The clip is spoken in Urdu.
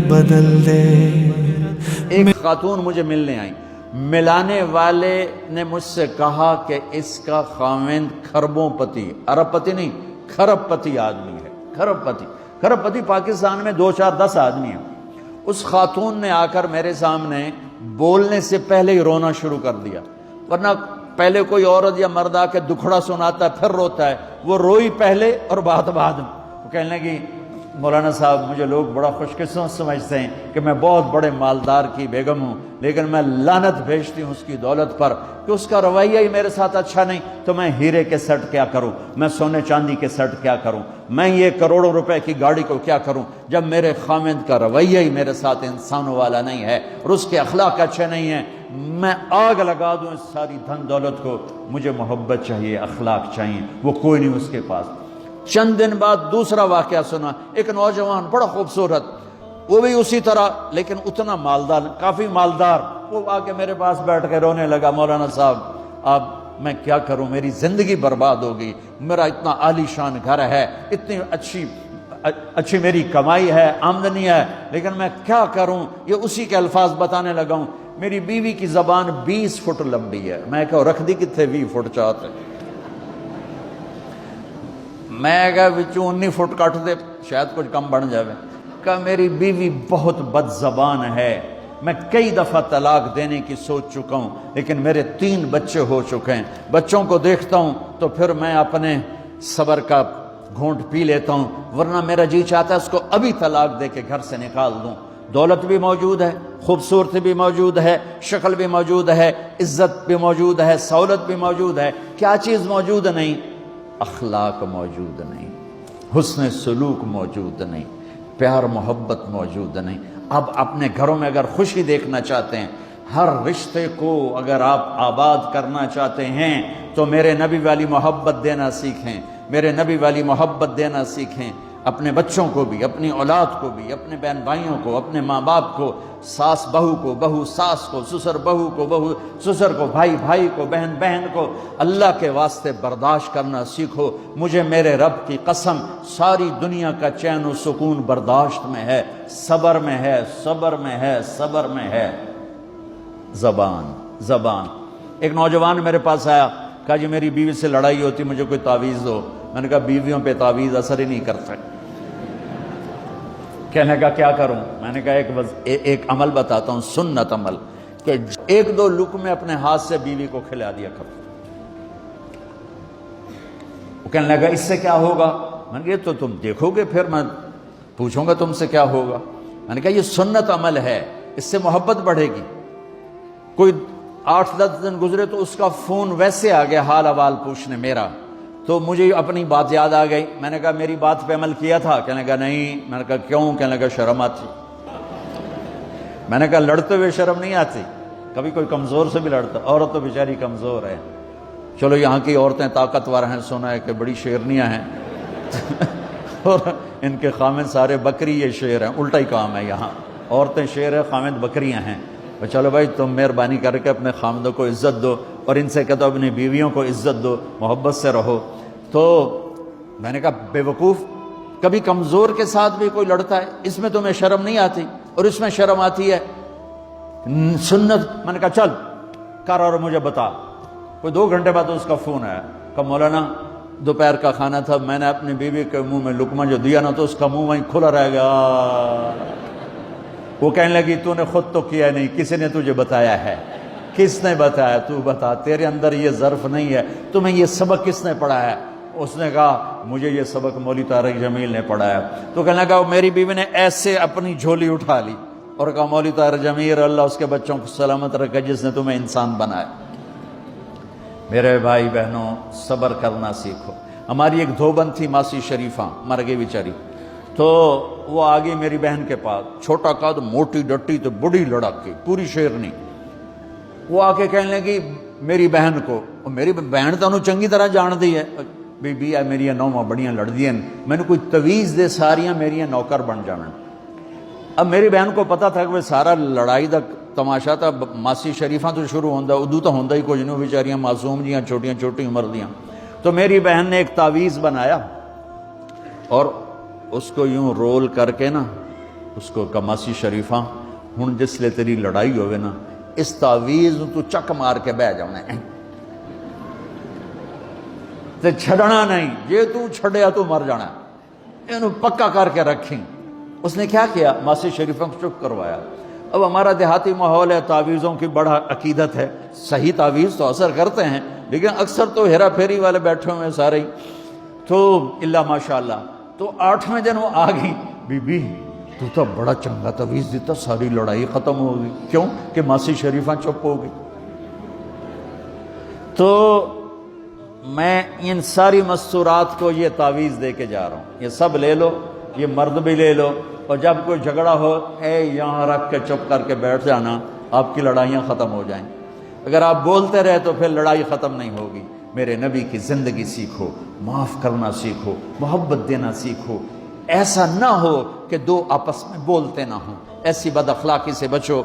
بدل دے۔ ایک خاتون مجھے ملنے آئی، ملانے والے نے مجھ سے کہا کہ اس کا خاوند کھربوں پتی، ارب پتی نہیں، کھرب پتی آدمی ہے۔ کھرب پتی پاکستان میں 2 4 10 آدمی ہیں۔ اس خاتون نے آ کر میرے سامنے بولنے سے پہلے ہی رونا شروع کر دیا، ورنہ پہلے کوئی عورت یا مرد آ کے دکھڑا سناتا ہے پھر روتا ہے، وہ روئی پہلے اور بعد میں۔ وہ کہنے لگی مولانا صاحب مجھے لوگ بڑا خوش قسمت سمجھتے ہیں کہ میں بہت بڑے مالدار کی بیگم ہوں، لیکن میں لعنت بھیجتی ہوں اس کی دولت پر کہ اس کا رویہ ہی میرے ساتھ اچھا نہیں، تو میں ہیرے کے سیٹ کیا کروں، میں سونے چاندی کے سیٹ کیا کروں، میں یہ کروڑوں روپے کی گاڑی کو کیا کروں، جب میرے خاوند کا رویہ ہی میرے ساتھ انسانوں والا نہیں ہے اور اس کے اخلاق اچھے نہیں ہیں، میں آگ لگا دوں اس ساری دھن دولت کو، مجھے محبت چاہیے، اخلاق چاہیے، وہ کوئی نہیں اس کے پاس۔ چند دن بعد دوسرا واقعہ سنا، ایک نوجوان بڑا خوبصورت، وہ بھی اسی طرح لیکن اتنا مالدار، کافی مالدار، وہ آ کے میرے پاس بیٹھ کے رونے لگا، مولانا صاحب اب میں کیا کروں، میری زندگی برباد ہو گئی، میرا اتنا عالی شان گھر ہے، اتنی اچھی میری کمائی ہے، آمدنی ہے، لیکن میں کیا کروں۔ یہ اسی کے الفاظ بتانے لگا ہوں، میری بیوی کی زبان 20 فٹ لمبی ہے، میں کہا رکھ دی کتنے 20 فٹ چاہتے، میں کہا وچوں 19 فٹ کٹ دے شاید کچھ کم بن جاوے۔ کہا میری بیوی بہت بد زبان ہے، میں کئی دفعہ طلاق دینے کی سوچ چکا ہوں، لیکن میرے 3 بچے ہو چکے ہیں، بچوں کو دیکھتا ہوں تو پھر میں اپنے صبر کا گھونٹ پی لیتا ہوں، ورنہ میرا جی چاہتا ہے اس کو ابھی طلاق دے کے گھر سے نکال دوں۔ دولت بھی موجود ہے، خوبصورتی بھی موجود ہے، شکل بھی موجود ہے، عزت بھی موجود ہے، سہولت بھی موجود ہے، کیا چیز موجود نہیں؟ اخلاق موجود نہیں، حسن سلوک موجود نہیں، پیار محبت موجود نہیں۔ اب اپنے گھروں میں اگر خوشی دیکھنا چاہتے ہیں، ہر رشتے کو اگر آپ آباد کرنا چاہتے ہیں تو میرے نبی والی محبت دینا سیکھیں، میرے نبی والی محبت دینا سیکھیں، اپنے بچوں کو بھی، اپنی اولاد کو بھی، اپنے بہن بھائیوں کو، اپنے ماں باپ کو، ساس بہو کو، بہو ساس کو، سسر بہو کو، بہو سسر کو، بھائی بھائی کو، بہن بہن کو، اللہ کے واسطے برداشت کرنا سیکھو۔ مجھے میرے رب کی قسم ساری دنیا کا چین و سکون برداشت میں ہے، صبر میں ہے، صبر میں ہے، صبر میں ہے۔ زبان۔ ایک نوجوان میرے پاس آیا، کہا جی میری بیوی سے لڑائی ہوتی، مجھے کوئی تعویذ دو۔ میں نے کہا بیویوں پہ تعویذ اثر ہی نہیں کرتا۔ کہنے کا کیا کروں؟ میں نے کہا ایک عمل بتاتا ہوں، سنت عمل، کہ 1-2 لقمے اپنے ہاتھ سے بیوی کو کھلا دیا کرو۔ وہ کہنے لگا اس سے کیا ہوگا؟ میں نے کہا یہ تو تم دیکھو گے، پھر میں پوچھوں گا تم سے کیا ہوگا۔ میں نے کہا یہ سنت عمل ہے، اس سے محبت بڑھے گی۔ کوئی 8-10 دن گزرے تو اس کا فون ویسے آ گیا حال احوال پوچھنے میرا، تو مجھے اپنی بات یاد آ گئی۔ میں نے کہا میری بات پہ عمل کیا تھا؟ کہنے لگا نہیں۔ میں نے کہا کیوں؟ کہنے لگا شرم آتی۔ میں نے کہا لڑتے ہوئے شرم نہیں آتی؟ کبھی کوئی کمزور سے بھی لڑتا، عورت تو بیچاری کمزور ہے، چلو یہاں کی عورتیں طاقتور ہیں، سنا ہے کہ بڑی شیرنیاں ہیں اور ان کے خامد سارے بکری یہ شیر ہیں، الٹا ہی کام ہے، یہاں عورتیں شیر ہے، خامد بکریاں ہیں۔ چلو بھائی تم مہربانی کر کے اپنے خامدوں کو عزت دو، اور ان سے کہتا ہوں اپنی بیویوں کو عزت دو، محبت سے رہو۔ تو میں نے کہا بے وقوف، کبھی کمزور کے ساتھ بھی کوئی لڑتا ہے، اس میں تمہیں شرم نہیں آتی؟ اور اس میں شرم آتی ہے سنت۔ میں نے کہا چل کر اور مجھے بتا۔ کوئی 2 گھنٹے بعد اس کا فون آیا، کہا مولانا دوپہر کا کھانا تھا، میں نے اپنی بیوی کے منہ میں لقمہ جو دیا نا تو اس کا منہ وہیں کھلا رہ گیا۔ وہ کہنے لگی تو نے خود تو کیا نہیں، کسی نے تجھے بتایا ہے؟ کس نے بتایا؟ تو بتا، تیرے اندر یہ ظرف نہیں ہے، تمہیں یہ سبق کس نے پڑھایا؟ اس نے کہا مجھے یہ سبق مولوی طارق جمیل نے پڑھایا۔ تو کہنے لگا میری بیوی نے ایسے اپنی جھولی اٹھا لی اور کہا مولوی طارق جمیل اللہ اس کے بچوں کو سلامت رکھے جس نے تمہیں انسان بنایا۔ میرے بھائی بہنوں صبر کرنا سیکھو۔ ہماری ایک دھوبن تھی ماسی شریفہ، مر گئی بیچاری، تو وہ آ گئی میری بہن کے پاس، چھوٹا قد، موٹی ڈٹی، تو بڑی لڑکی، پوری شیرنی۔ وہ آ کے کہنے لگی میری بہن کو، میری بہن تو انہوں چنگی طرح جان دی ہے، بی بی ہے میری نوواں بڑیاں لڑ دیا، میں نے کوئی تویز دے ساریاں میری نوکر بن جانا۔ اب میری بہن کو پتا تھا کہ وہ سارا لڑائی دا تماشا تھا، ماسی شریفہ تو شروع ہوندا، ادو تو ہوندا ہی کچھ نہیں، بیچاریاں معصوم جیاں چھوٹیاں چھوٹی عمر دیاں۔ تو میری بہن نے ایک تعویذ بنایا اور اس کو یوں رول کر کے نا اس کو کہا ماسی شریفہ ہن جس لے تیری لڑائی ہوئے نا اس تعویز تو چک مار کے بہ جانا ہے تے چھڑنا نہیں، جے تو چھڑیا تو مر جانا، انہوں پکا کر کے رکھیں۔ اس نے کیا کیا؟ ماسی شریفوں کو چپ کروایا۔ اب ہمارا دیہاتی ماحول ہے، تعویذوں کی بڑا عقیدت ہے، صحیح تعویذ تو اثر کرتے ہیں لیکن اکثر تو ہیرا پھیری والے بیٹھے ہوئے ہیں سارے ہی، تو اللہ ماشاءاللہ۔ تو 8ویں دن وہ آ گئی، بی بی تو بڑا چنگا تعویذ دیتا، ساری لڑائی ختم ہو گئی۔ کیوں کہ ماسی شریفہ چپ ہو گئی۔ تو میں ان ساری مستورات کو یہ تعویذ دے کے جا رہا ہوں، یہ سب لے لو، یہ مرد بھی لے لو، اور جب کوئی جھگڑا ہو اے یہاں رکھ کے چپ کر کے بیٹھ جانا، آپ کی لڑائیاں ختم ہو جائیں۔ اگر آپ بولتے رہے تو پھر لڑائی ختم نہیں ہوگی۔ میرے نبی کی زندگی سیکھو، معاف کرنا سیکھو، محبت دینا سیکھو، ایسا نہ ہو کہ دو آپس میں بولتے نہ ہوں، ایسی بد اخلاقی سے بچو۔